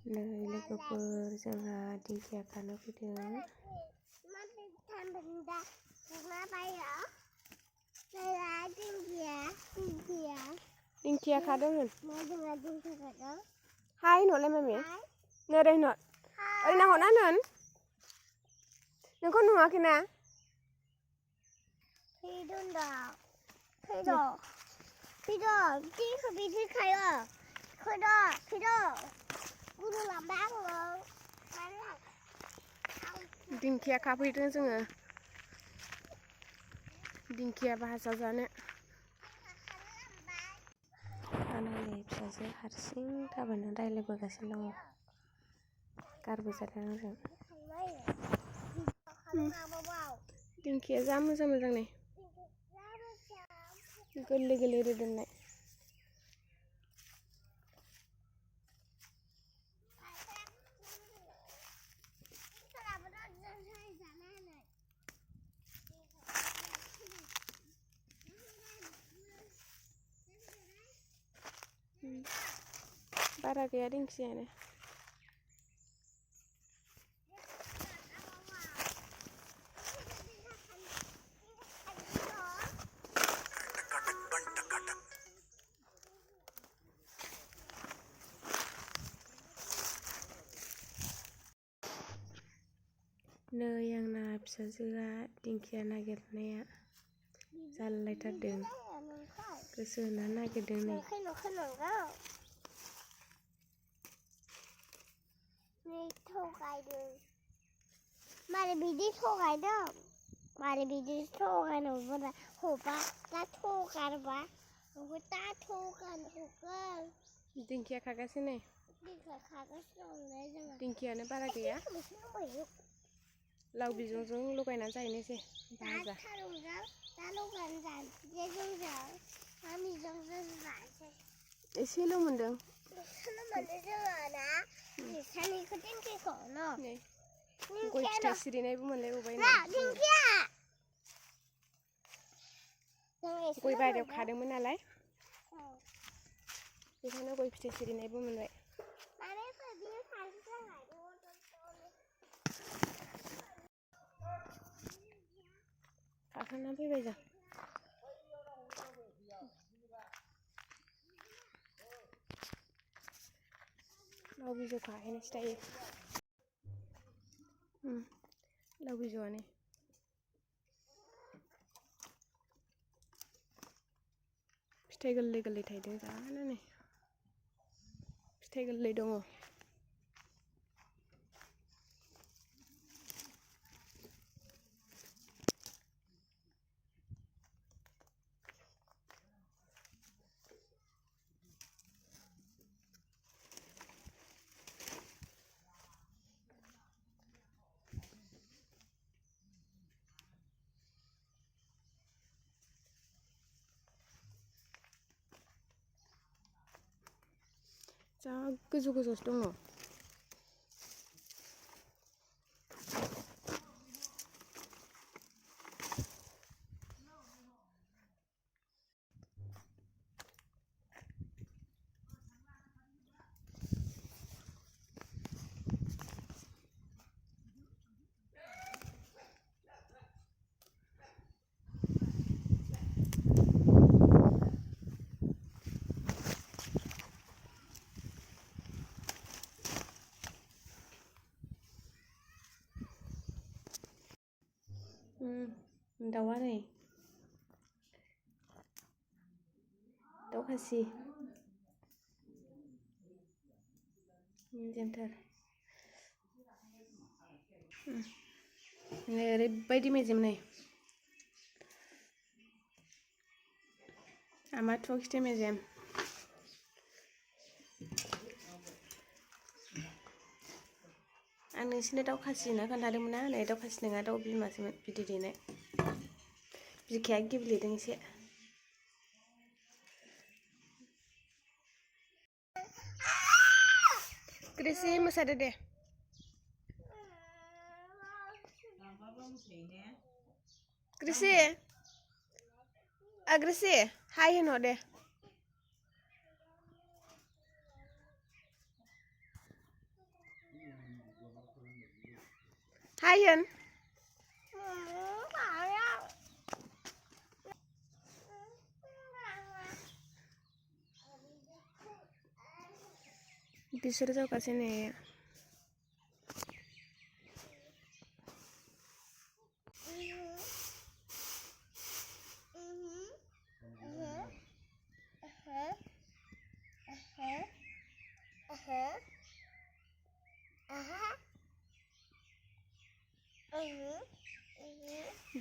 नै लोगोफोर जोंहा दिंखिया खानो फैदों। दिंखिया खादों होन हाय न'लाय मामि नोरै न' ओरै नाहरना होन नोंखौ नुवाखैना दिंखिया खाफैदों जोङो दिंखिया भाजा जानो। आंनि फिसाजो हारसिं थाबायनानै रायज्लायबोगासिनो दङ गारबोजादों आंजों। दिंखिया जा मोजां मोजां नै गोरलै गोरलै रोदोमनाय। बारा गैया दिंखियानो। नै आंना फिसाजोआ दिंखिया नागिरनाया जालायथारदों गोसो होनानै नागिरदों नै। मारै बिदि थगायदों मारै बिदि थगायनोबो हबा दा थगारबा दा थगान दिंखिया खागासिनो दिंखियानो बारा गैया लाव बिजौजों लगायनानै जाहैनोसै भाजा। एसेल' मोनदों गय फिथाइ सिरिनायबो मोनलायबावबाय गय बारियाव खादोंमोन नालाय बेखायनो गय फिथाइ सिरिनायबो मोनबाय। खाखांना फैबाय जों। लाव बिजौ खाहैनोसै दायो। लाव बिजौआनो फिथाइ गोरलै गोरलै थायदों जानो नै फिथाइ गोरलै दङ। जा गोजौ गोजौसो दङ। दाउआ नै दाउ खासि मेजेमथार ओरैबायदि मेजेम नै आमाथ' खिथि मेजेम। आं नोंसिनो दाउ खासि होनना खोन्थादोंमोन ना नै दाउ खासि नङा दाउ बिमासोमोन बिदै दैनाय बिखाया गेब्लेदों एसे। ग्रेसि मोसादो दे ग्रेसि ग्रेसि हाय होनहर दे। Hayen. Bisoro jaugaसिनो.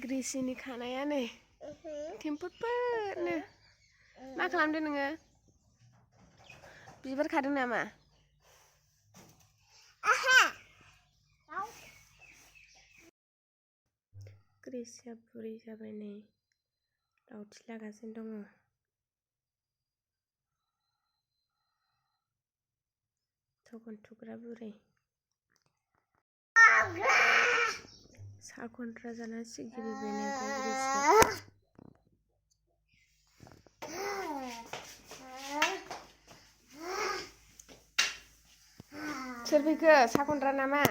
Grisiनि खानाया नै टेम्पोटनो मा खालामदों नोङो बिबार खादों नामा ग्रिसिया बुरै जाबाय नै लावथि लागासिनो दङ थगन थुग्रा बुरै सा खन्थ्रा जाना सिगिबोबाय नै ग्रिसिया सोर फैखो सा खन्थ्रा नामा